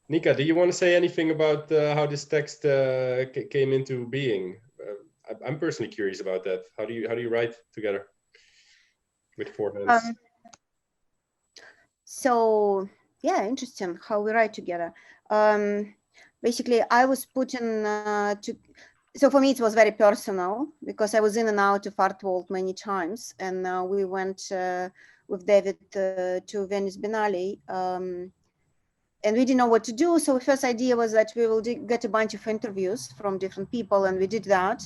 Nika, do you want to say anything about how this text came into being? I'm personally curious about that. How do you write together with four hands? So yeah, interesting how we write together. Basically, I was put in so for me it was very personal because I was in and out of art world many times, and we went with David to Venice Biennale, and we didn't know what to do. So the first idea was that we will get a bunch of interviews from different people, and we did that.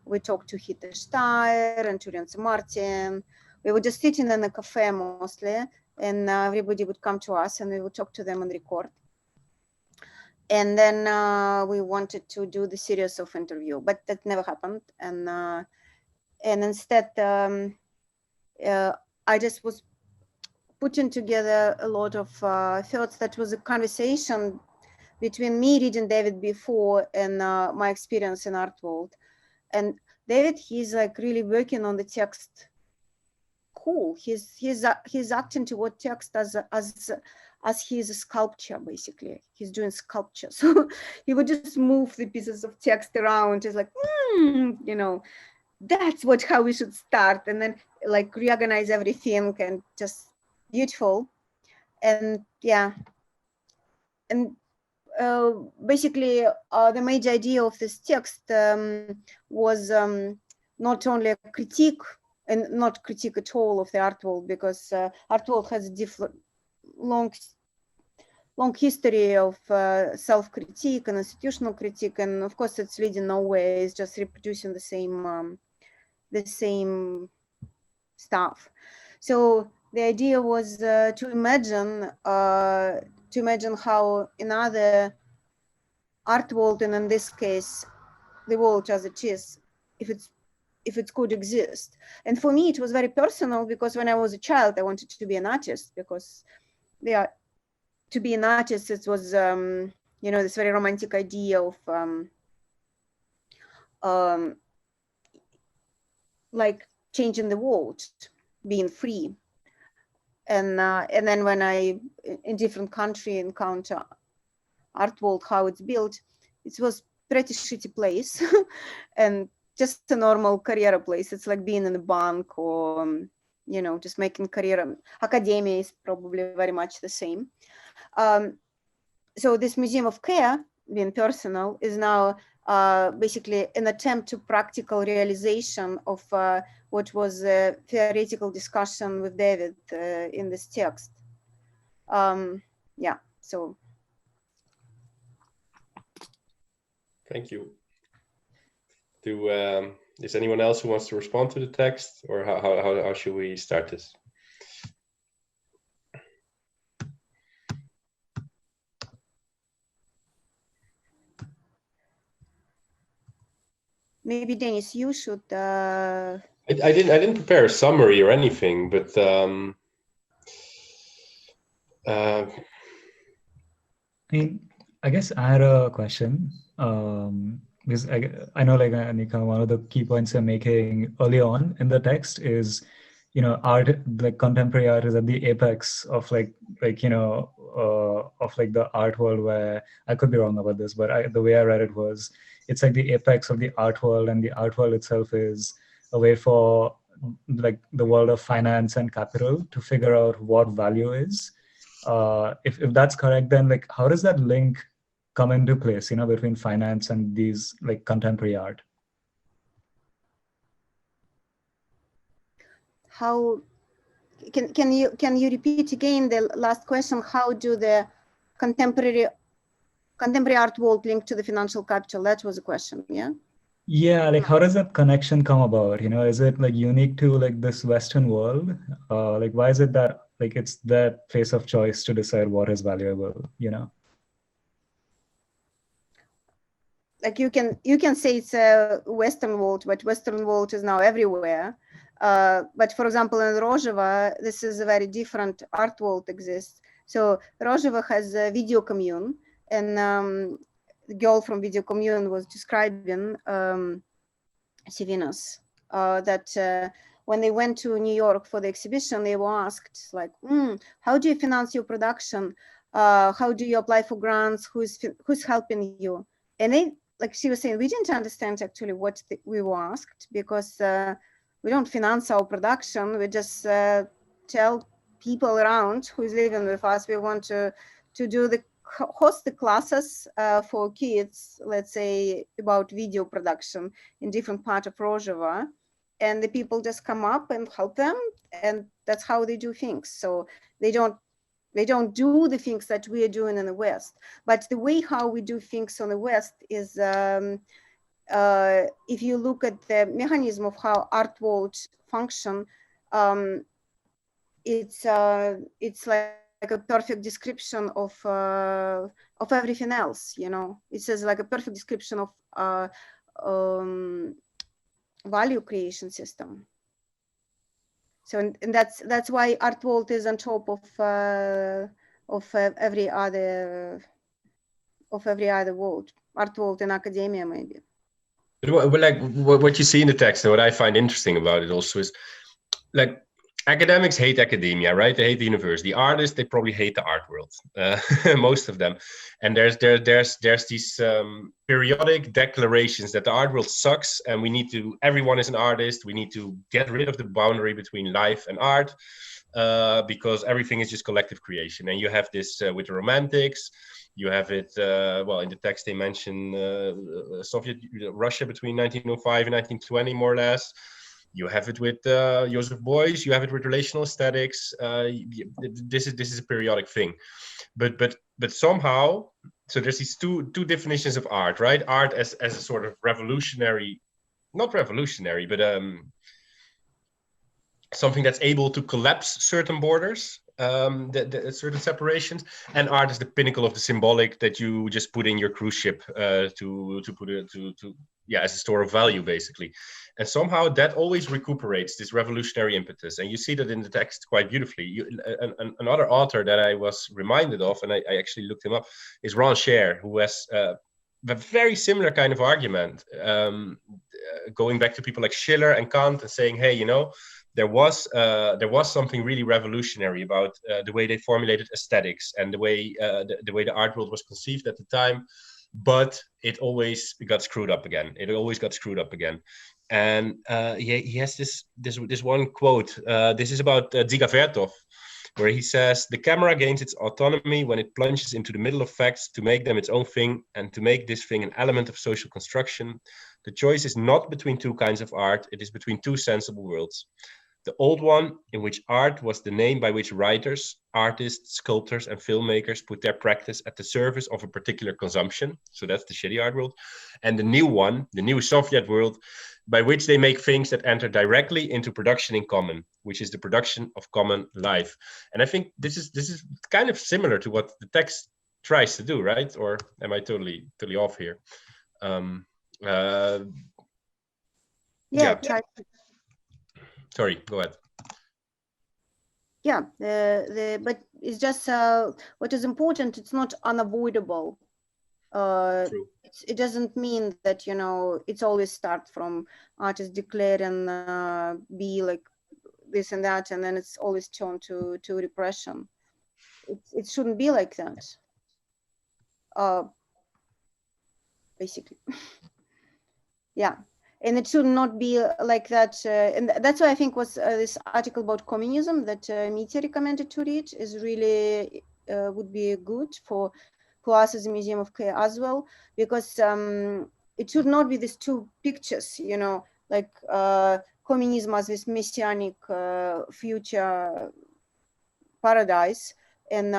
We talked to Hita Steyer and to Renzo Martin. We were just sitting in a cafe mostly, and everybody would come to us and we would talk to them and record. And then we wanted to do the series of interview, but that never happened. And instead, I just was putting together a lot of thoughts. That was a conversation between me reading David before and my experience in art world. And David, he's like really working on the text. Cool. He's acting toward text as he's a sculpture, basically. He's doing sculpture. So he would just move the pieces of text around. He's like, you know, that's how we should start. And then like reorganize everything and just beautiful. And yeah. And basically, the major idea of this text was not only a critique, and not critique at all of the art world, because art world has a different long history of self-critique and institutional critique, and of course it's leading nowhere. It's just reproducing the same stuff. So the idea was to imagine how another art world, and in this case, the world as it is, if it could exist. And for me, it was very personal because when I was a child, I wanted to be an artist because to be an artist, it was, you know, this very romantic idea of like changing the world, being free. And then when I, in different country, encounter art world, how it's built, it was pretty shitty place and just a normal career place. It's like being in a bank or, you know, just making career. Academia is probably very much the same. So this Museum of Care, being personal, is now basically an attempt to practical realization of what was a theoretical discussion with David in this text. Yeah, so. Thank you. Is anyone else who wants to respond to the text, or how should we start this? Maybe Dennis, you should. I didn't prepare a summary or anything, but I mean, I guess I had a question. Because I know, like Anca, one of the key points you're making early on in the text is, you know, art, like contemporary art, is at the apex of like you know, of like the art world. Where I could be wrong about this, but the way I read it was, it's like the apex of the art world, and the art world itself is a way for like the world of finance and capital to figure out what value is. If that's correct, then like how does that link come into place, you know, between finance and these like contemporary art? How can you repeat again the last question? How do the contemporary art world link to the financial capital? That was a question, yeah? Yeah, like how does that connection come about? You know, is it like unique to like this Western world? Like why is it that like it's that place of choice to decide what is valuable, you know? Like you can say it's a Western world, but Western world is now everywhere. But for example, in Rozheva, this is a very different art world exists. So Rozheva has a video commune, and the girl from video commune was describing Sivinas that when they went to New York for the exhibition, they were asked like, how do you finance your production? how do you apply for grants, who's helping you? And they, like she was saying, we didn't understand actually what we were asked, because we don't finance our production. We just tell people around who's living with us we want to do the host the classes for kids, let's say about video production in different part of Rojava, and the people just come up and help them, and that's how they do things. So they don't do the things that we are doing in the West. But the way how we do things on the West is, if you look at the mechanism of how art worlds function, it's like a perfect description of everything else. You know, it says like a perfect description of value creation system. So, and that's why art world is on top of every other world, art world in academia maybe. But like what you see in the text, and what I find interesting about it also is, like, academics hate academia, right? They hate the university. Artists, they probably hate the art world, most of them. And there's these periodic declarations that the art world sucks, and we need to, everyone is an artist. We need to get rid of the boundary between life and art, because everything is just collective creation. And you have this with the Romantics. You have it, well, in the text they mention Soviet Russia between 1905 and 1920, more or less. You have it with Joseph Beuys. You have it with relational aesthetics. This is a periodic thing, but somehow, so there's these two definitions of art, right? Art as a sort of revolutionary, not revolutionary, but something that's able to collapse certain borders, certain separations, and art is the pinnacle of the symbolic that you just put in your cruise ship to put it to as a store of value, basically. And somehow that always recuperates this revolutionary impetus, and you see that in the text quite beautifully. Another author that I was reminded of, and I actually looked him up, is Ron Scher, who has a very similar kind of argument, going back to people like Schiller and Kant and saying, hey, you know, there was something really revolutionary about the way they formulated aesthetics and the way the art world was conceived at the time, but it always got screwed up again. It always got screwed up again. And he has this one quote. This is about Dziga Vertov, where he says, the camera gains its autonomy when it plunges into the middle of facts to make them its own thing, and to make this thing an element of social construction. The choice is not between two kinds of art, it is between two sensible worlds. The old one, in which art was the name by which writers, artists, sculptors, and filmmakers put their practice at the service of a particular consumption. So that's the shitty art world. And the new one, the new Soviet world, by which they make things that enter directly into production in common, which is the production of common life. And I think this is kind of similar to what the text tries to do, right? Or am I totally off here? Sorry, go ahead. Yeah, but it's just what is important. It's not unavoidable. It doesn't mean that, you know, it's always start from artists declaring be like this and that, and then it's always turned to repression. It shouldn't be like that. Basically, yeah. And it should not be like that. And that's why I think was this article about communism that Mitya recommended to read is really would be good for us as a Museum of Care as well, because it should not be these two pictures, you know, like communism as this messianic future paradise, and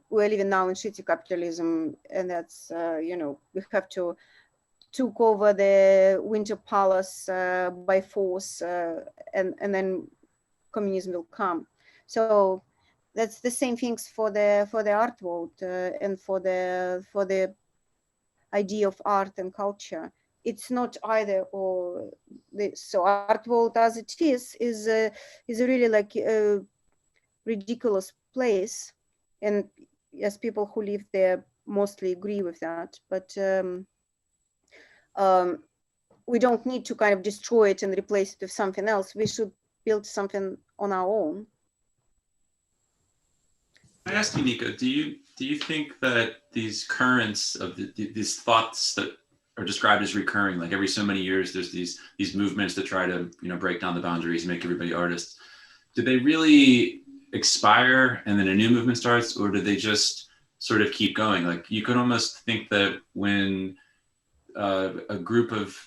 we're living now in shitty capitalism, and that's you know, we have to took over the Winter Palace by force, and then communism will come. So that's the same things for the art world and for the idea of art and culture. It's not either or. So art world as it is a really like a ridiculous place, and yes, people who live there mostly agree with that, but we don't need to kind of destroy it and replace it with something else. We should build something on our own. I ask you, Nico, do you think that these currents of these thoughts that are described as recurring, like every so many years, there's these movements that try to break down the boundaries, make everybody artists. Do they really expire and then a new movement starts, or do they just sort of keep going? Like you could almost think that when a group of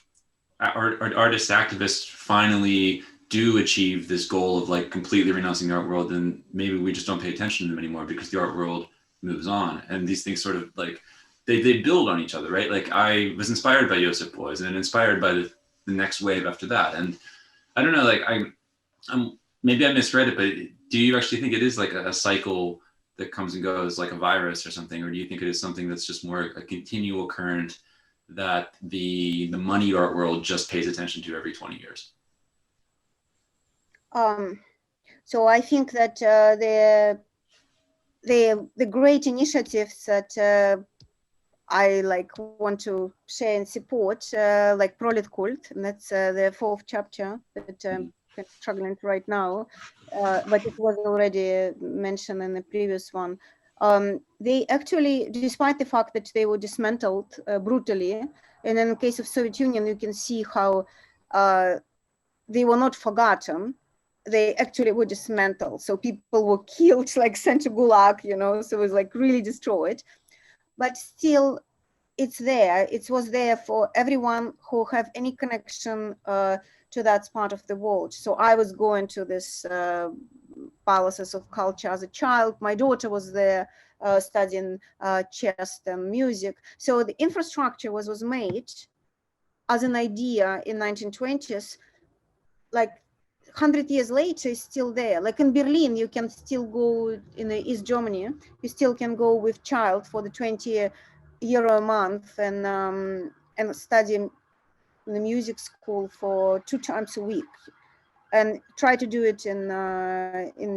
artist activists finally do achieve this goal of like completely renouncing the art world, then maybe we just don't pay attention to them anymore because the art world moves on, and these things sort of like they build on each other, right? Like I was inspired by Joseph Beuys and inspired by the next wave after that, and I don't know, like I'm maybe I misread it, but do you actually think it is like a cycle that comes and goes like a virus or something, or do you think it is something that's just more a continual current that the money art world just pays attention to every 20 years? So I think that the great initiatives that I like want to share and support, like Prolet Cult, and that's the 4th chapter that I'm struggling right now, but it was already mentioned in the previous one. They actually, despite the fact that they were dismantled brutally, and in the case of Soviet Union, you can see how they were not forgotten. They actually were dismantled. So people were killed, like sent to Gulag, you know, so it was like really destroyed. But still, it's there. It was there for everyone who have any connection to that part of the world. So I was going to this palaces of culture as a child. My daughter was there studying chess and music. So the infrastructure was made as an idea in 1920s, like 100 years later is still there. Like in Berlin, you can still go in East Germany, you still can go with child for the 20 euro a month and study in the music school for 2 times a week, and try to do it in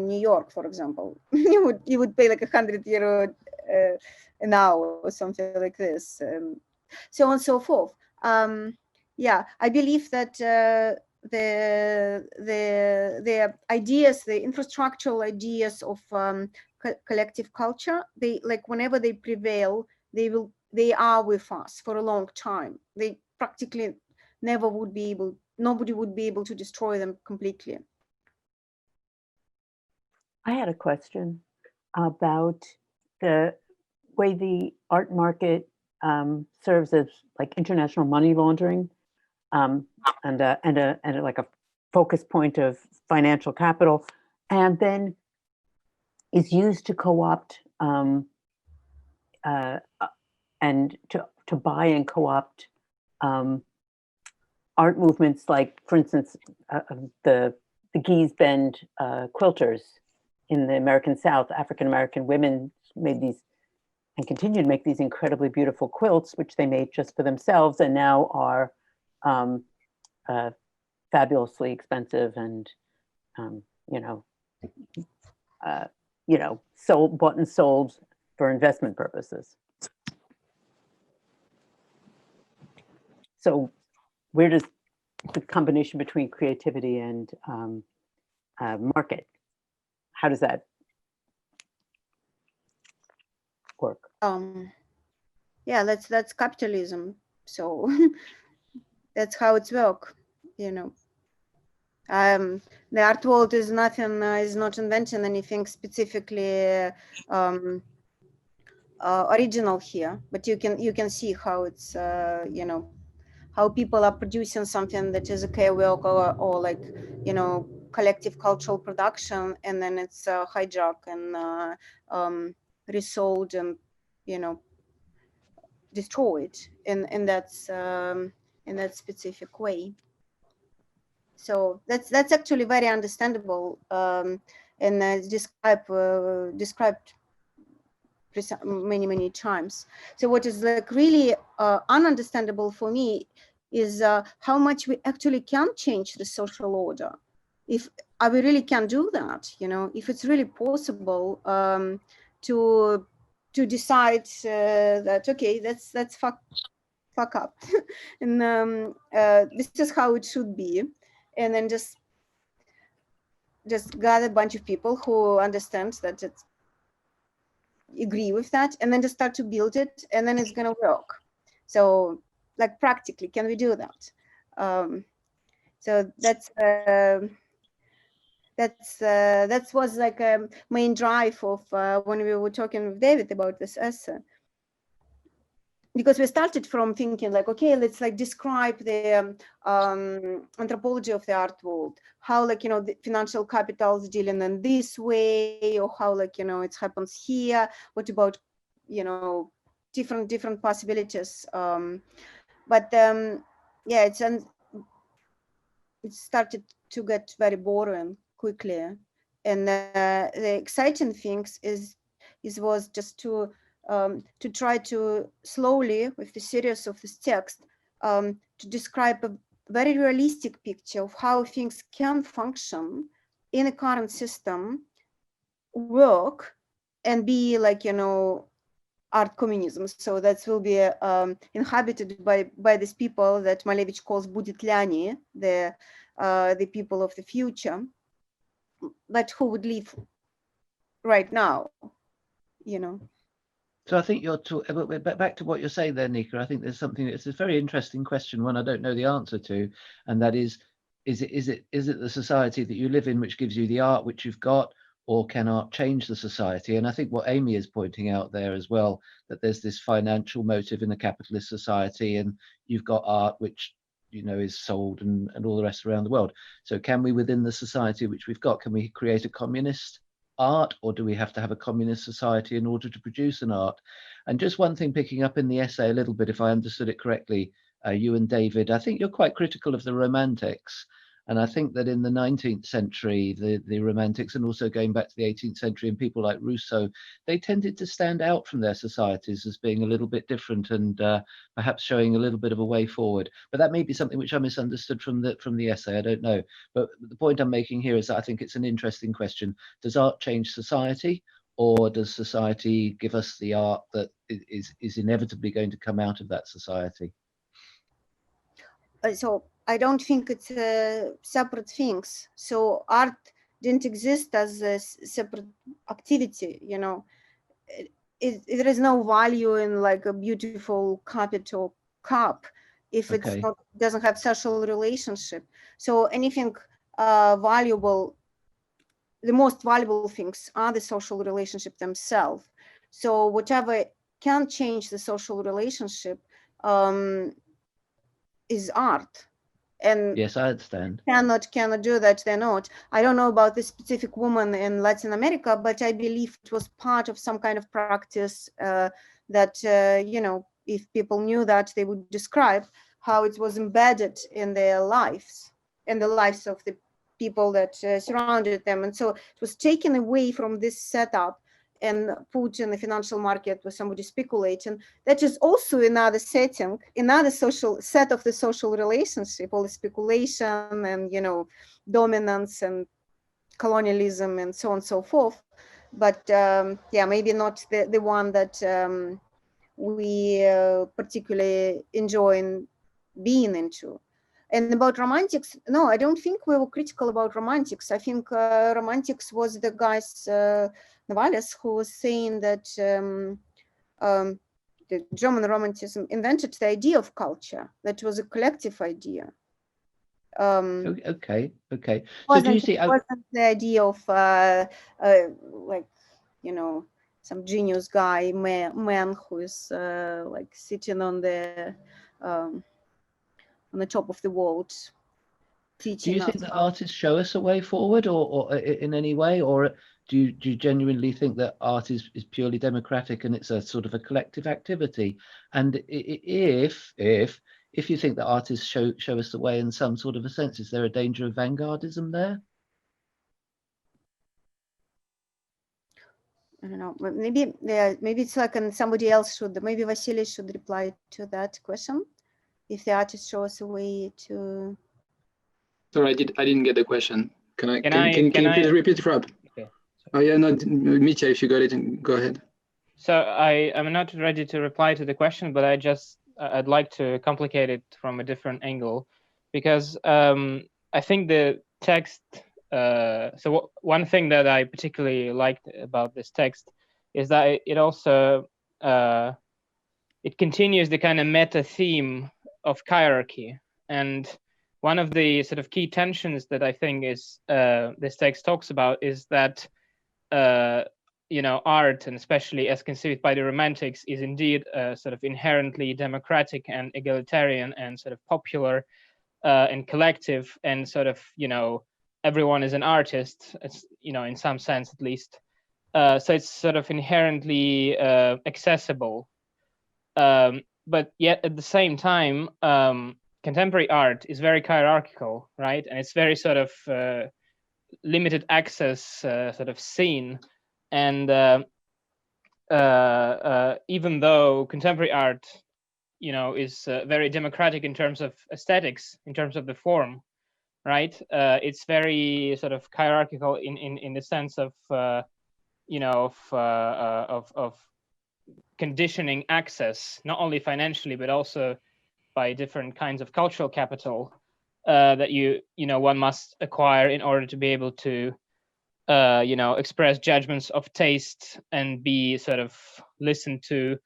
New York, for example. you would pay like 100 euro an hour or something like this, so on and so forth. Yeah, I believe that the ideas, the infrastructural ideas of collective culture, they like whenever they prevail, they are with us for a long time. They practically never would be able, nobody would be able to destroy them completely. I had a question about the way the art market serves as like international money laundering and like a focus point of financial capital, and then is used to co-opt and to buy and co-opt art movements, like, for instance, the Gee's Bend quilters in the American South. African-American women made these and continue to make these incredibly beautiful quilts, which they made just for themselves and now are fabulously expensive and, bought and sold for investment purposes. So where does the combination between creativity and market, how does that work? Yeah, that's capitalism. So that's how it's work, you know. The art world is nothing, is not inventing anything specifically original here, but you can see how it's how people are producing something that is okay work or like collective cultural production, and then it's hijacked and resold and destroyed in that specific way. So that's actually very understandable and described many times. So what is like really ununderstandable for me is how much we actually can change the social order. If we really can do that, if it's really possible to decide that okay, let's fuck up and this is how it should be, and then just gather a bunch of people who understand that agree with that, and then just start to build it, and then it's going to work. So like practically, can we do that? So that was like a main drive of when we were talking with David about this essay. Because we started from thinking like, okay, let's like describe the anthropology of the art world, how like, you know, the financial capital is dealing in this way, or how like, you know, it happens here. What about, you know, different possibilities. But yeah, it started to get very boring quickly. And the exciting things was just to try to slowly, with the series of this text, to describe a very realistic picture of how things can function in a current system, work, and be like, you know, art communism. So that will be inhabited by these people that Malevich calls buditlyani, the people of the future, but who would live right now, you know. So I think but back to what you're saying there, Nika. I think there's something. It's a very interesting question, one I don't know the answer to, and that is it the society that you live in which gives you the art which you've got, or can art change the society? And I think what Amy is pointing out there as well, that there's this financial motive in a capitalist society, and you've got art which, you know, is sold and all the rest around the world. So can we, within the society which we've got, can we create a communist art, or do we have to have a communist society in order to produce an art? And just one thing, picking up in the essay a little bit, if I understood it correctly, you and David, I think you're quite critical of the Romantics. And I think that in the 19th century, the Romantics, and also going back to the 18th century, and people like Rousseau, they tended to stand out from their societies as being a little bit different, and perhaps showing a little bit of a way forward. But that may be something which I misunderstood from the essay. I don't know. But the point I'm making here is that I think it's an interesting question. Does art change society, or does society give us the art that is inevitably going to come out of that society? So I don't think it's separate things. So art didn't exist as a separate activity, you know. There is no value in like a beautiful carpet or cup if it's not, doesn't have social relationship. So anything valuable, the most valuable things are the social relationship themselves. So whatever can change the social relationship is art. And yes, I understand. Cannot do that, they're not. I don't know about this specific woman in Latin America, but I believe it was part of some kind of practice that, you know, if people knew that, they would describe how it was embedded in their lives, in the lives of the people that surrounded them. And so it was taken away from this setup and put in the financial market where somebody speculating. That is also another setting, another social set of the social relationship, all the speculation and, you know, dominance and colonialism and so on and so forth. But yeah, maybe not the one that we particularly enjoy in being into. And about romantics, no, I don't think we were critical about romantics. I think romantics was the guys, Navales, who was saying that the German romanticism invented the idea of culture. That was a collective idea. Okay. So do you see? It wasn't the idea of like, you know, some genius guy, man who is like sitting on the top of the world. Do you think that artists show us a way forward, or in any way, or do you genuinely think that art is purely democratic and it's a sort of a collective activity? And if you think that artists show us the way in some sort of a sense, is there a danger of vanguardism there? I don't know. Maybe it's like somebody else should. Maybe Vasily should reply to that question. If the artist shows a way to. Sorry, I didn't get the question. Can you please repeat it, Rob? Okay. Oh yeah, no, Mitya, if you got it, go ahead. So I am not ready to reply to the question, but I'd like to complicate it from a different angle, because I think the text. So one thing that I particularly liked about this text is that it also it continues the kind of meta theme of hierarchy. And one of the sort of key tensions that I think is this text talks about is that you know, art, and especially as conceived by the Romantics, is indeed sort of inherently democratic and egalitarian and sort of popular and collective, and sort of, you know, everyone is an artist, it's, you know, in some sense at least. So it's sort of inherently accessible. But yet at the same time, contemporary art is very hierarchical, right? And it's very sort of limited access sort of scene. And even though contemporary art, you know, is very democratic in terms of aesthetics, in terms of the form, right? It's very sort of hierarchical in the sense of, you know, of conditioning access, not only financially, but also by different kinds of cultural capital that you know, one must acquire in order to be able to you know, express judgments of taste and be sort of listened to,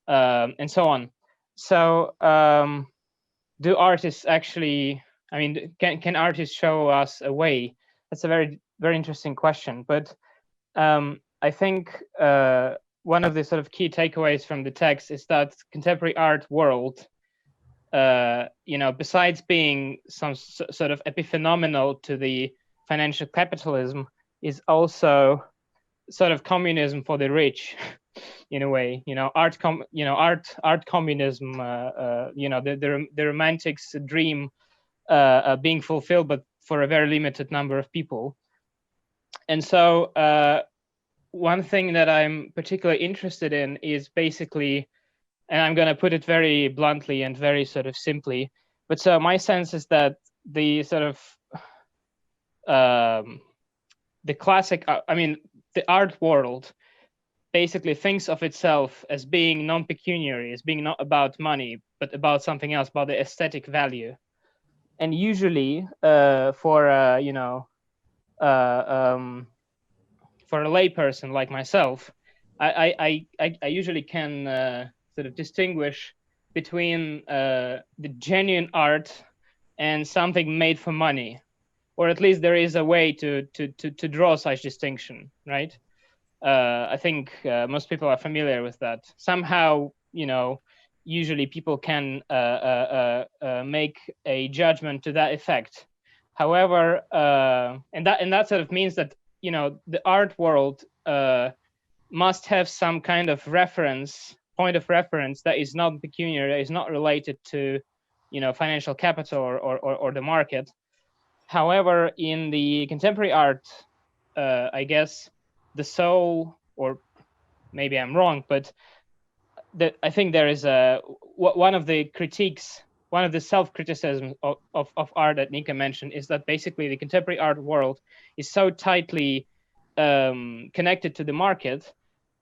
and so on. So do artists actually, I mean, can artists show us a way? That's a very, very interesting question. But I think one of the sort of key takeaways from the text is that contemporary art world, you know, besides being some sort of epiphenomenal to the financial capitalism, is also sort of communism for the rich, in a way. You know, art communism. You know, the Romantics' dream being fulfilled, but for a very limited number of people. And so, one thing that I'm particularly interested in is basically, and I'm going to put it very bluntly and very sort of simply, but so my sense is that the sort of the classic, I mean, the art world basically thinks of itself as being non-pecuniary, as being not about money, but about something else, about the aesthetic value. And usually, for you know, for a layperson like myself, I usually can sort of distinguish between the genuine art and something made for money, or at least there is a way to draw such distinction, right? I think most people are familiar with that. Somehow, you know, usually people can make a judgment to that effect. However, and that sort of means that, you know, the art world must have some kind of reference, point of reference that is not pecuniary, that is not related to, you know, financial capital or the market. However, in the contemporary art, I guess the soul, or maybe I'm wrong, but I think there is one of the critiques, one of the self-criticisms of art that Nika mentioned is that basically the contemporary art world is so tightly connected to the market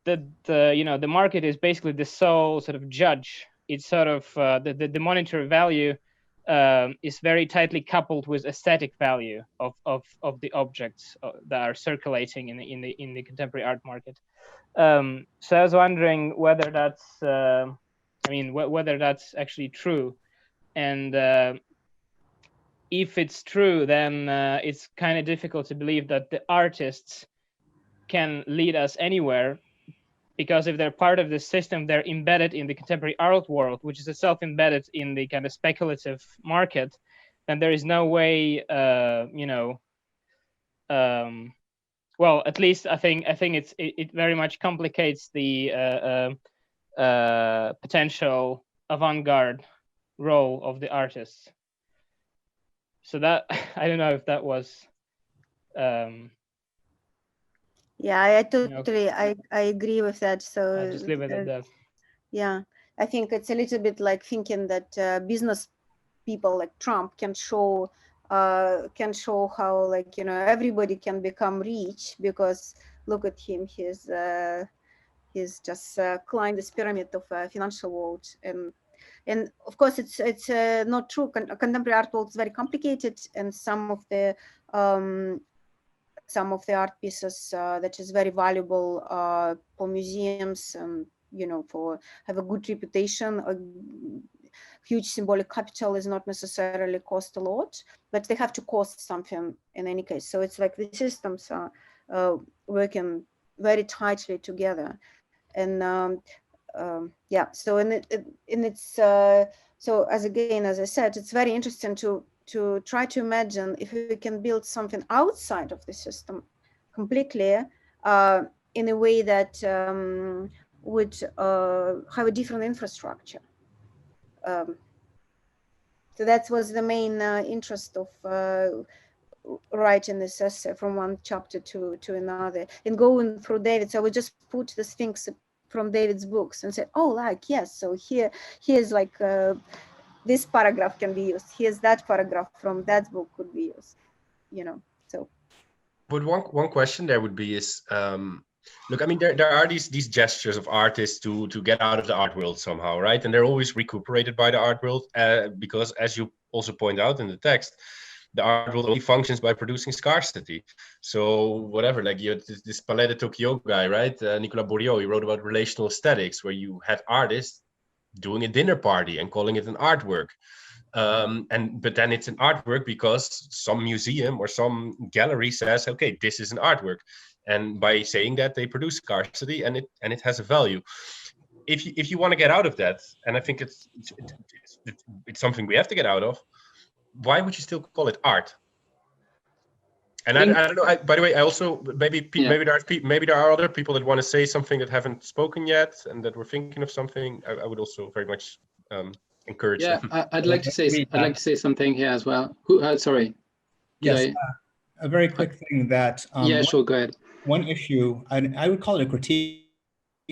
that you know, the market is basically the sole sort of judge. It's sort of the monetary value is very tightly coupled with aesthetic value of the objects that are circulating in the contemporary art market. So I was wondering whether that's, I mean, whether that's actually true, and if it's true, then it's kind of difficult to believe that the artists can lead us anywhere, because if they're part of the system, they're embedded in the contemporary art world, which is itself embedded in the kind of speculative market, then there is no way, you know, well, at least I think it very much complicates the potential avant-garde role of the artists. So that, I don't know if that was. Yeah, I totally, you know, I agree with that. So I'll just leave it at that. Yeah, I think it's a little bit like thinking that business people like Trump can show how, like, you know, everybody can become rich because look at him, he's just climbed this pyramid of financial world. And of course it's not true. Contemporary art world is very complicated, and some of the some of the art pieces that is very valuable for museums, for have a good reputation. A huge symbolic capital is not necessarily cost a lot, but they have to cost something in any case. So it's like the systems are working very tightly together, and yeah. So so as I said, it's very interesting to try to imagine if we can build something outside of the system completely in a way that would have a different infrastructure. So that was the main interest of writing this essay from one chapter to another and going through David. So I would just put the things from David's books and say, oh, like, yes, so here's like this paragraph can be used. Here's that paragraph from that book could be used, so. But one question there would be is, look, I mean, there are these gestures of artists to get out of the art world somehow, right? And they're always recuperated by the art world because, as you also point out in the text, the art world only functions by producing scarcity. So whatever, like you had this Palais de Tokyo guy, right? Nicolas Bourriaud, he wrote about relational aesthetics, where you had artists doing a dinner party and calling it an artwork. But then it's an artwork because some museum or some gallery says, okay, this is an artwork. And by saying that, they produce scarcity, and it has a value. If you want to get out of that, and I think it's something we have to get out of, why would you still call it art? And I don't know. By the way, I also maybe there are other people that want to say something that haven't spoken yet and that were thinking of something. I would also very much encourage them. I'd like to say something here as well. Sorry. Yes, a very quick thing that. Yeah, sure. Go ahead. One issue, I would call it a critique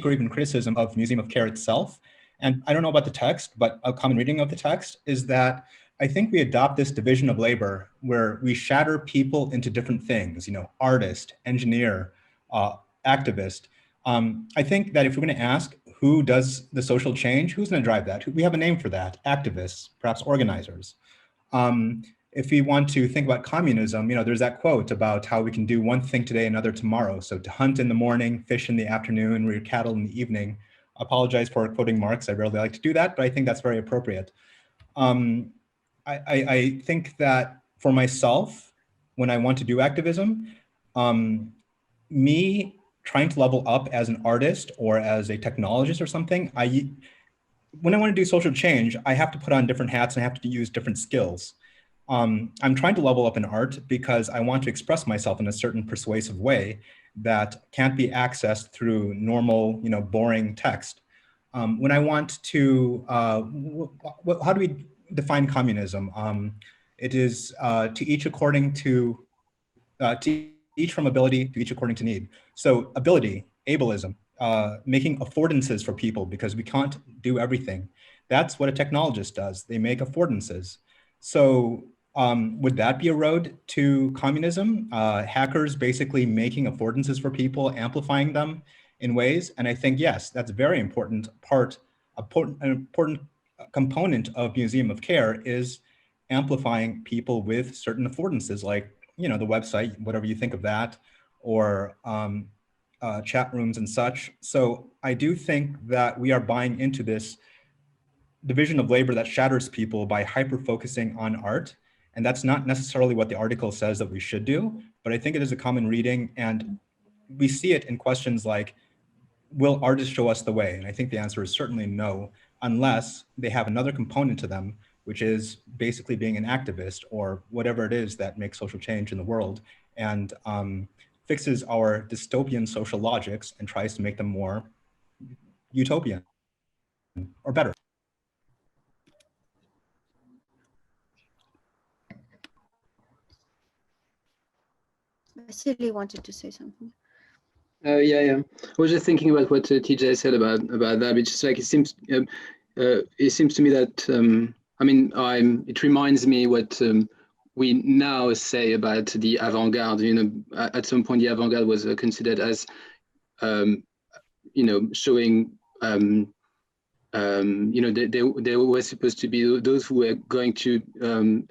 or even criticism of Museum of Care itself. And I don't know about the text, but a common reading of the text is that I think we adopt this division of labor where we shatter people into different things, artist, engineer, activist. I think that if we're going to ask who does the social change, who's going to drive that? We have a name for that, activists, perhaps organizers. If we want to think about communism, there's that quote about how we can do one thing today, another tomorrow. So to hunt in the morning, fish in the afternoon, rear cattle in the evening. I apologize for quoting Marx. I rarely like to do that, but I think that's very appropriate. I think that for myself, when I want to do activism, me trying to level up as an artist or as a technologist or something, when I want to do social change, I have to put on different hats and I have to use different skills. I'm trying to level up in art because I want to express myself in a certain persuasive way that can't be accessed through normal, boring text. When I want to, how do we define communism? It is to each according to each from ability, to each according to need. So ability, ableism, making affordances for people because we can't do everything. That's what a technologist does. They make affordances. So would that be a road to communism? Hackers basically making affordances for people, amplifying them in ways. And I think, yes, that's a very important part, an important component of Museum of Care is amplifying people with certain affordances, like, the website, whatever you think of that, or chat rooms and such. So I do think that we are buying into this division of labor that shatters people by hyper-focusing on art. And that's not necessarily what the article says that we should do, but I think it is a common reading. And we see it in questions like, will artists show us the way? And I think the answer is certainly no, unless they have another component to them, which is basically being an activist or whatever it is that makes social change in the world and fixes our dystopian social logics and tries to make them more utopian or better. Vasily wanted to say something. Yeah. I was just thinking about what TJ said about that. It's just like it seems to me that it reminds me what we now say about the avant-garde. At some point the avant-garde was considered as showing there were supposed to be those who were going to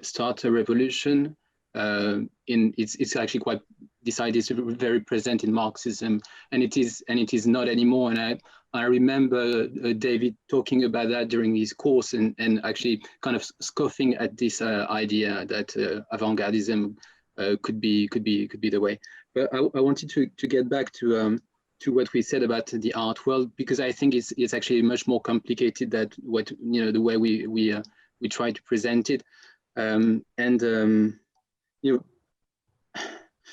start a revolution. It's actually quite this idea is very present in Marxism, and it is not anymore. And I remember David talking about that during his course, and actually kind of scoffing at this idea that avant-gardism could be the way. But I wanted to get back to what we said about the art world, because I think it's actually much more complicated than what, you know, the way we try to present it. You know,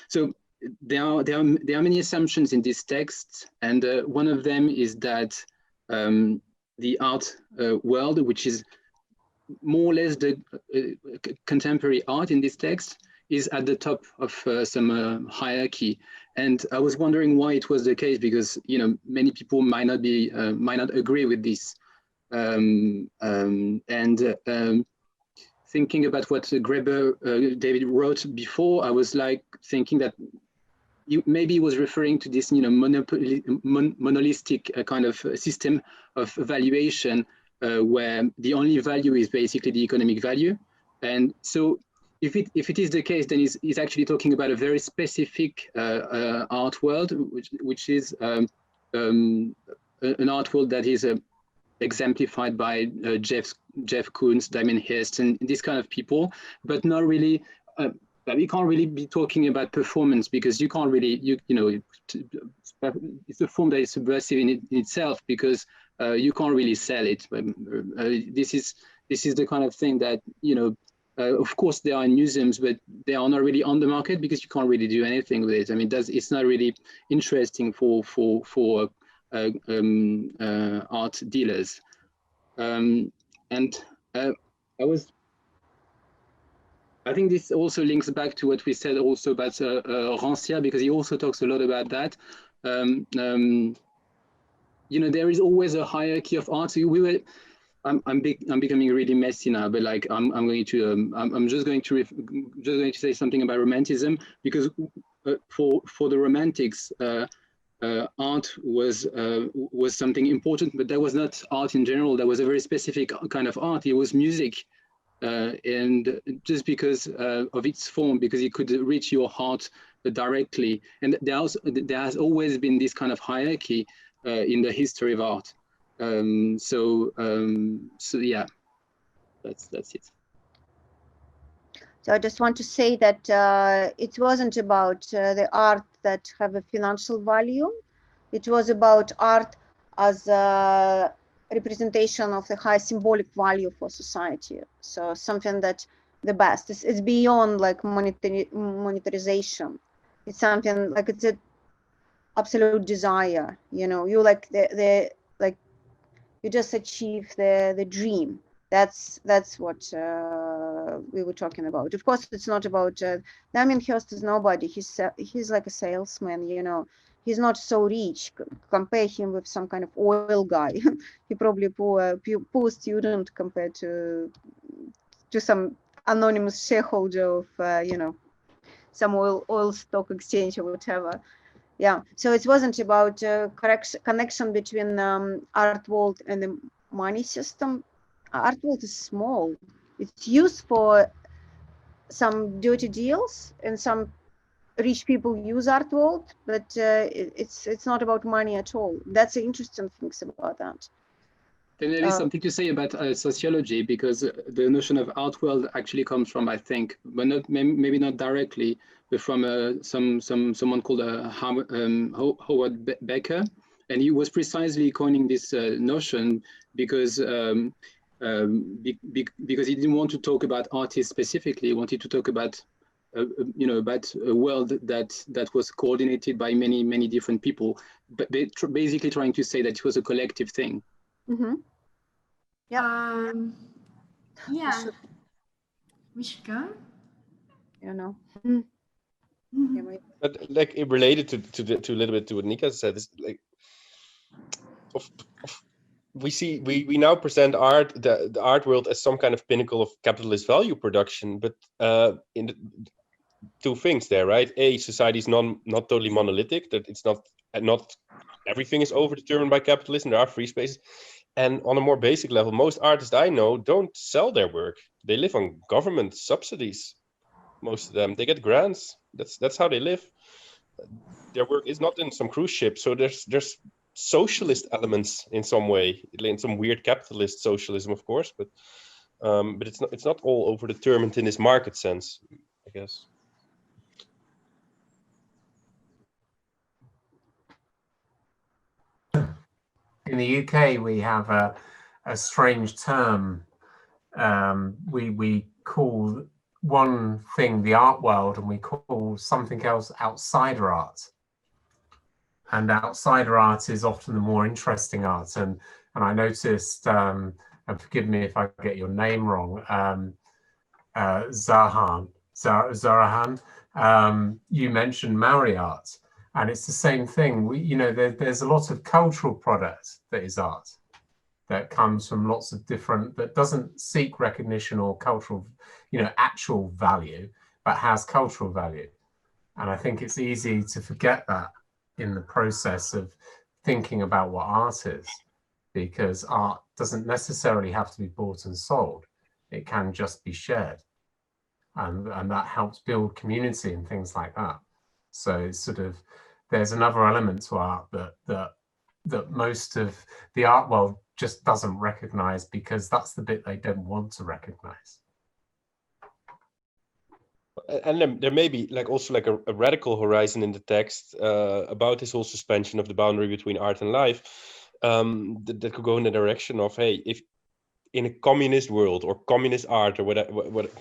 so there are many assumptions in this text, and one of them is that the art world, which is more or less the contemporary art in this text, is at the top of some hierarchy. And I was wondering why it was the case, because, you know, many people might not agree with this. Thinking about what Graeber, David wrote before, I was like thinking that maybe he was referring to this, you know, monolistic kind of system of valuation where the only value is basically the economic value. And so if it is the case, then he's actually talking about a very specific art world, which is an art world that is exemplified by Jeff Koons, Damien Hirst, and this kind of people, but not really. We can't really be talking about performance, because you can't really, you know, it's a form that is subversive in itself, because you can't really sell it. This is the kind of thing that, you know, of course they are in museums, but they are not really on the market, because you can't really do anything with it. I mean, it's not really interesting for art dealers. I think this also links back to what we said also about Rancière, because he also talks a lot about that. You know, there is always a hierarchy of art. So I'm becoming really messy now, but like I'm just going to say something about Romanticism, because for the Romantics, art was something important, but that was not art in general. That was a very specific kind of art. It was music. And just because of its form, because it could reach your heart directly. And there has always been this kind of hierarchy in the history of art. So yeah, that's it. So I just want to say that it wasn't about the art that have a financial value. It was about art as a representation of the high symbolic value for society. So something that the best, it's beyond like monetization. It's something like, it's an absolute desire, you know, you like like you just achieve the dream. That's what we were talking about. Of course, it's not about Damien Hirst is nobody. He's like a salesman, you know. He's not so rich. Compare him with some kind of oil guy. He probably poor student compared to some anonymous shareholder of you know, some oil stock exchange or whatever. Yeah. So it wasn't about connection between art world and the money system. Art world is small. It's used for some dirty deals, and some rich people use art world, but it's not about money at all. That's the interesting things about that. Then there is something to say about sociology, because the notion of art world actually comes from, I think, but not maybe not directly, but from someone called Howard Becker, and he was precisely coining this notion because he didn't want to talk about artists specifically. He wanted to talk about you know, about a world that was coordinated by many different people, but basically trying to say that it was a collective thing. Mm-hmm. Yeah. Yeah. We should go. You know. Mm-hmm. But like, it related to a little bit to what Nika said, is like, we now present the art world as some kind of pinnacle of capitalist value production, but two things there, right? Society is not totally monolithic, that it's not everything is overdetermined by capitalism. There are free spaces. And on a more basic level, most artists I know don't sell their work. They live on government subsidies. Most of them, they get grants. That's how they live. their work is not in some cruise ship. So there's socialist elements in some way, in some weird capitalist socialism, of course, but it's not all overdetermined in this market sense, I guess. In the UK, we have a strange term. We call one thing the art world, and we call something else outsider art. And outsider art is often the more interesting art. And I noticed, and forgive me if I get your name wrong, Zarahan, you mentioned Maori art, and it's the same thing. There's a lot of cultural product that is art, that comes from lots of different, that doesn't seek recognition or cultural, actual value, but has cultural value. And I think it's easy to forget that in the process of thinking about what art is, because art doesn't necessarily have to be bought and sold. It can just be shared. And that helps build community and things like that. So it's sort of, there's another element to art that most of the art world just doesn't recognize, because that's the bit they don't want to recognize. And there may be also a radical horizon in the text about this whole suspension of the boundary between art and life, that could go in the direction of, hey, if in a communist world or communist art or what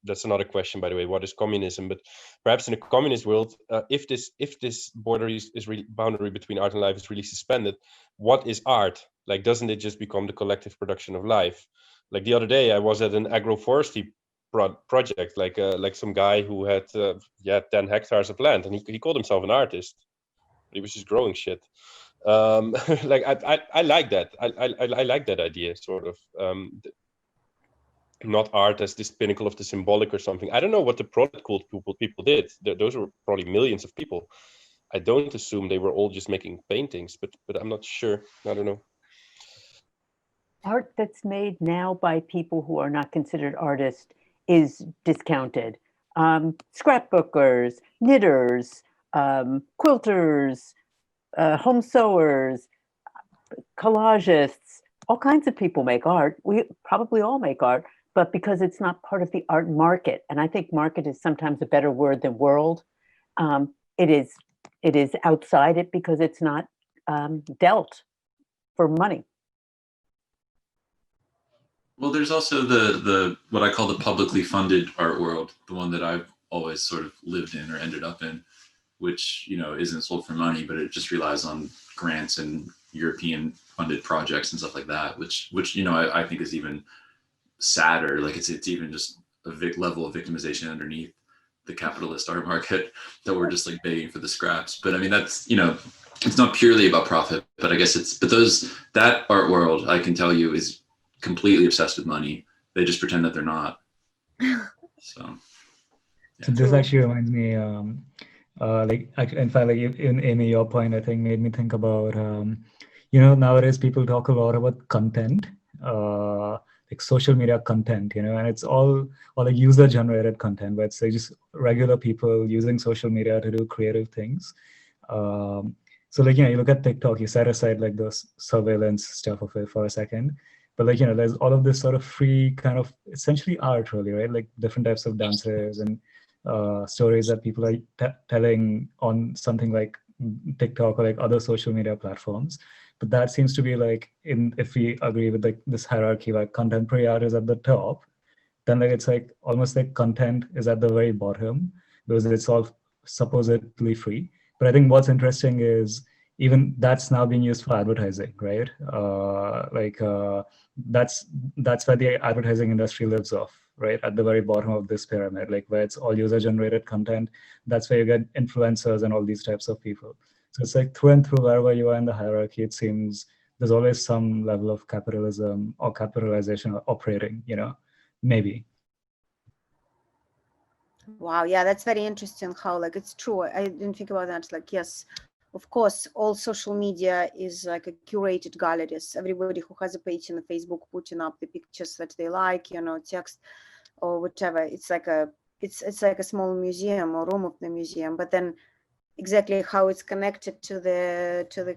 that's another question, by the way, what is communism? But perhaps in a communist world, if this boundary between art and life is really suspended, what is art? Doesn't it just become the collective production of life? The other day, I was at an agroforestry project, like some guy who had 10 hectares of land, and he called himself an artist. He was just growing shit. I like that. I like that idea, sort of. Not art as this pinnacle of the symbolic or something. I don't know what the product cult people did. Those were probably millions of people. I don't assume they were all just making paintings, but I'm not sure. I don't know. Art that's made now by people who are not considered artists is discounted. Scrapbookers, knitters, quilters, home sewers, collagists, all kinds of people make art. We probably all make art, but because it's not part of the art market, and I think market is sometimes a better word than world, it is outside it because it's not dealt for money. Well, there's also the what I call the publicly funded art world, the one that I've always sort of lived in or ended up in, which isn't sold for money, but it just relies on grants and European funded projects and stuff like that, which I think is even sadder. It's even just a level of victimization underneath the capitalist art market that we're just begging for the scraps. But I mean, that's it's not purely about profit, but I guess that art world, I can tell you, is completely obsessed with money. They just pretend that they're not. So this actually reminds me, in fact, in Amy, your point, I think, made me think about, nowadays people talk a lot about content, like social media content, and it's all user generated content, but it's just regular people using social media to do creative things. So you look at TikTok, you set aside the surveillance stuff of it for a second, but there's all of this sort of free kind of essentially art, really, right? Different types of dances and stories that people are telling on something like TikTok or other social media platforms. But that seems to be if we agree with this hierarchy, contemporary art is at the top, then it's almost content is at the very bottom because it's all supposedly free. But I think what's interesting is even that's now being used for advertising, right? That's where the advertising industry lives off, right? At the very bottom of this pyramid, where it's all user-generated content. That's where you get influencers and all these types of people. So it's through and through, wherever you are in the hierarchy, it seems there's always some level of capitalism or capitalization operating, maybe. Wow, yeah, that's very interesting how it's true. I didn't think about that. Yes, of course, all social media is a curated galleries. Everybody who has a page in Facebook putting up the pictures that they like, text or whatever. It's like a small museum or room of the museum. But then exactly how it's connected to the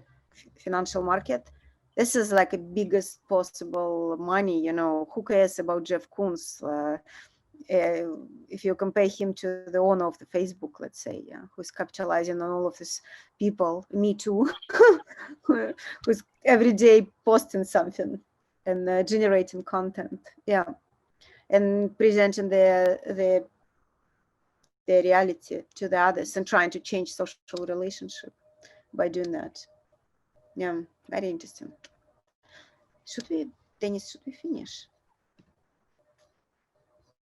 financial market. This is like the biggest possible money, you know. Who cares about Jeff Koons? If you compare him to the owner of the Facebook, let's say, yeah, who's capitalizing on all of these people, me too, who's every day posting something and generating content, yeah, and presenting the reality to the others and trying to change social relationship by doing that. Yeah, very interesting. Should we, Dennis, should we finish?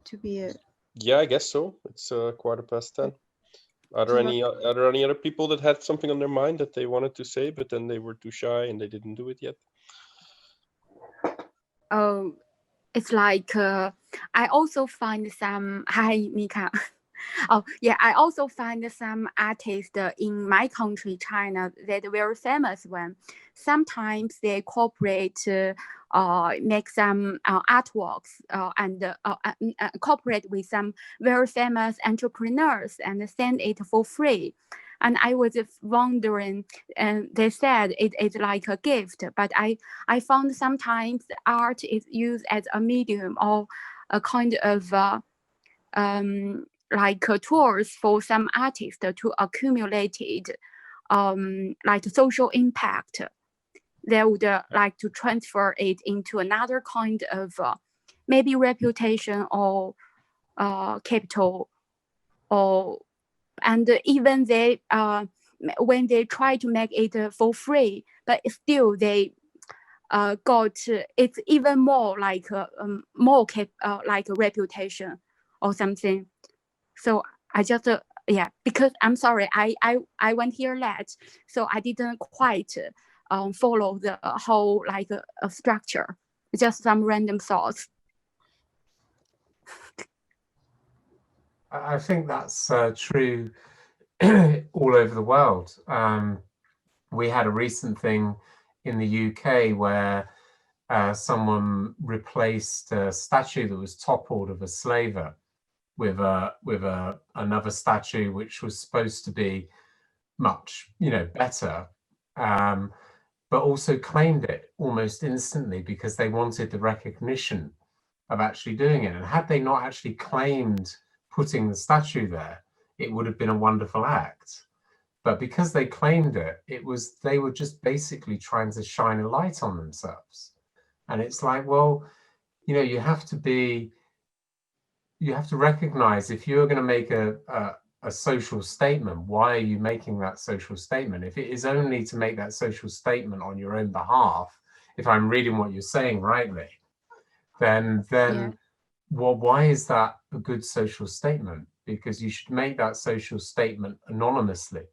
To be Yeah, I guess so. It's 10:15. Are there any other people that had something on their mind that they wanted to say, but then they were too shy and they didn't do it yet? It's like I also find some. Hi, Mika. Oh yeah, I also find some artists in my country, China, that are very famous one. Sometimes they cooperate, make some artworks and cooperate with some very famous entrepreneurs and send it for free. And I was wondering, and they said it's like a gift, but I found sometimes art is used as a medium or a kind of like tools for some artists to accumulate it, like social impact. They would like to transfer it into another kind of maybe reputation or capital, or and even they when they try to make it for free, but still they got it's even more like like a reputation or something. So I just yeah, because I'm sorry, I went here late, so I didn't quite follow the whole like structure. Just some random thoughts. I think that's true all over the world. We had a recent thing in the UK where someone replaced a statue that was toppled of a slaver with another statue which was supposed to be much, better, but also claimed it almost instantly because they wanted the recognition of actually doing it. And had they not actually claimed putting the statue there, it would have been a wonderful act. But because they claimed it, they were just basically trying to shine a light on themselves. And it's like, well, you have to recognize, if you're going to make a social statement, why are you making that social statement? If it is only to make that social statement on your own behalf, if I'm reading what you're saying rightly, then yeah. Well, why is that a good social statement? Because you should make that social statement anonymously,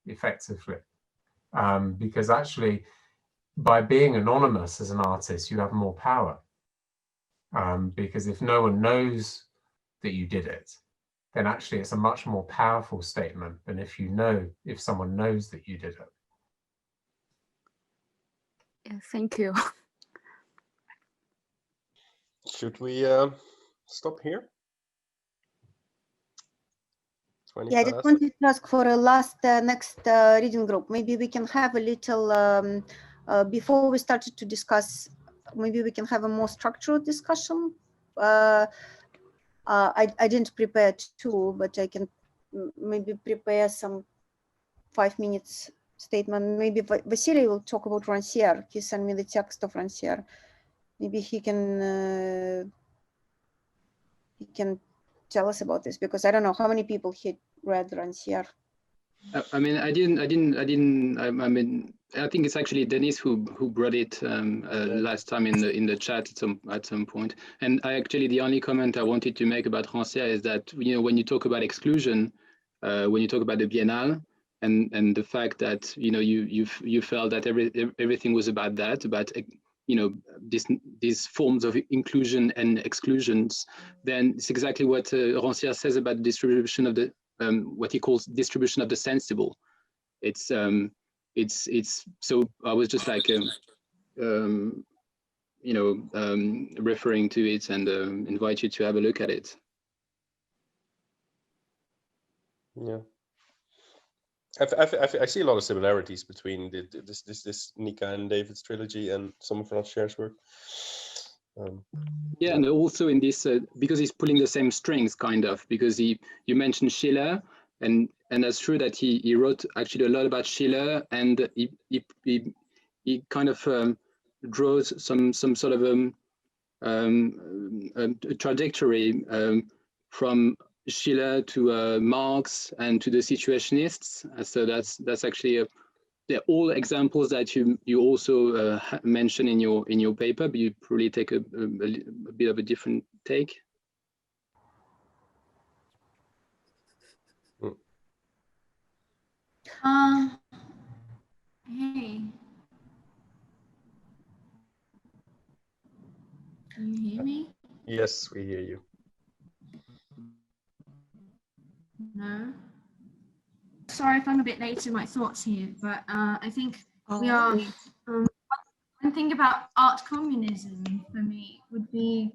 effectively. Because actually, by being anonymous as an artist, you have more power. Because if no one knows that you did it, then actually it's a much more powerful statement than if someone knows that you did it. Yeah, thank you. Should we stop here? Yeah, I just wanted to ask for a last next reading group. Maybe we can have a little before we started to discuss. Maybe we can have a more structured discussion. I didn't prepare two, but I can maybe prepare some 5 minutes statement. Maybe Vasily will talk about Rancière. He sent me the text of Rancière. Maybe he can tell us about this, because I don't know how many people he read Rancière. I mean, I mean, I think it's actually Dennis who brought it last time in the chat at some point. And the only comment I wanted to make about Rancière is that, when you talk about exclusion, when you talk about the Biennale, and the fact that you felt that everything was about that, but these forms of inclusion and exclusions, then it's exactly what Rancière says about the distribution of the what he calls distribution of the sensible. It's so I was just like referring to it and invite you to have a look at it. Yeah. I see a lot of similarities between this Nika and David's trilogy and some of Francher's work. Yeah, and also in this, because he's pulling the same strings, kind of, because you mentioned Schiller, and that's true that he wrote actually a lot about Schiller, and he kind of draws some sort of a trajectory from Schiller to Marx and to the Situationists. So that's actually they're all examples that you also mention in your paper, but you probably take a bit of a different take. Hey, can you hear me? Yes, we hear you. No. Sorry if I'm a bit late in my thoughts here, but I think we are. One thing about art communism for me would be,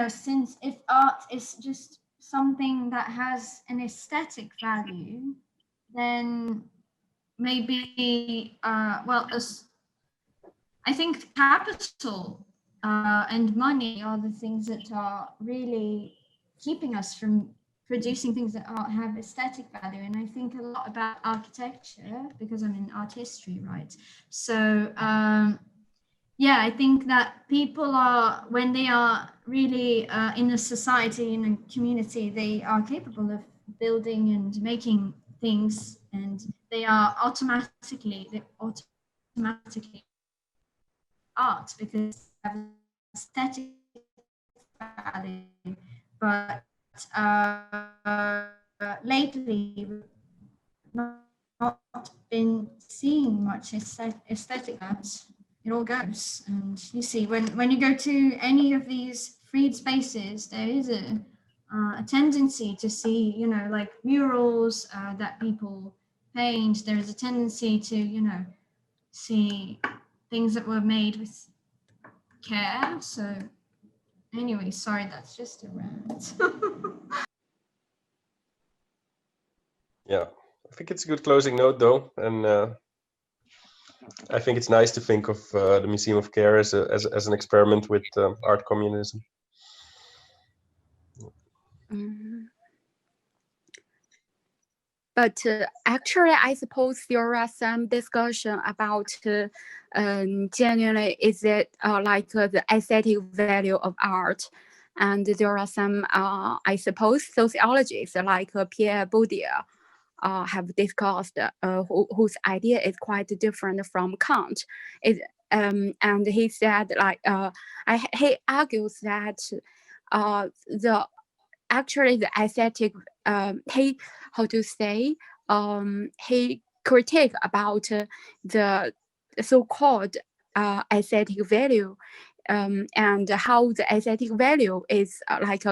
since if art is just something that has an aesthetic value, then maybe, I think capital and money are the things that are really keeping us from producing things that have aesthetic value. And I think a lot about architecture because I'm in art history, right? So yeah, I think that people are, when they are really in a society, in a community, they are capable of building and making things, and they are automatically art because they have aesthetic value. But lately, we've not been seeing much aesthetic art. It all goes, and you see when you go to any of these freed spaces, there is a tendency to see, like murals that people paint. There is a tendency to, see things that were made with care. So anyway, sorry, that's just a rant. Yeah, I think it's a good closing note, though, and I think it's nice to think of the Museum of Care as an experiment with art communism. But actually, I suppose there are some discussion about genuinely, is it like the aesthetic value of art? And there are some, I suppose, sociologists like Pierre Bourdieu have discussed, whose idea is quite different from Kant. And he said, like, he argues that the aesthetic, he critique about the so-called aesthetic value, and how the aesthetic value is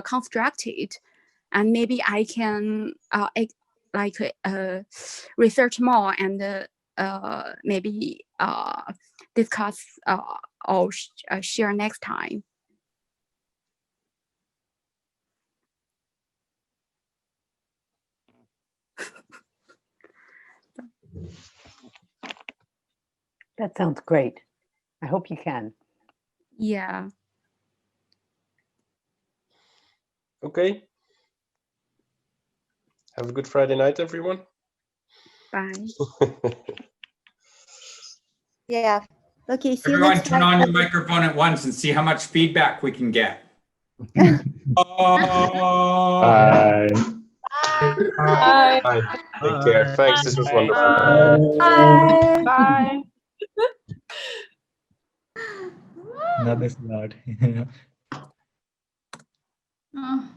constructed. And maybe I can research more and maybe discuss or share next time. That sounds great. I hope you can. Yeah. Okay. Have a good Friday night, everyone. Bye. Yeah. Okay. See Everyone, you next turn time. on your microphone at once and see how much feedback we can get. Bye. Bye. Bye. Take care. Thanks. This was wonderful. Bye. Bye. Not this loud. Oh.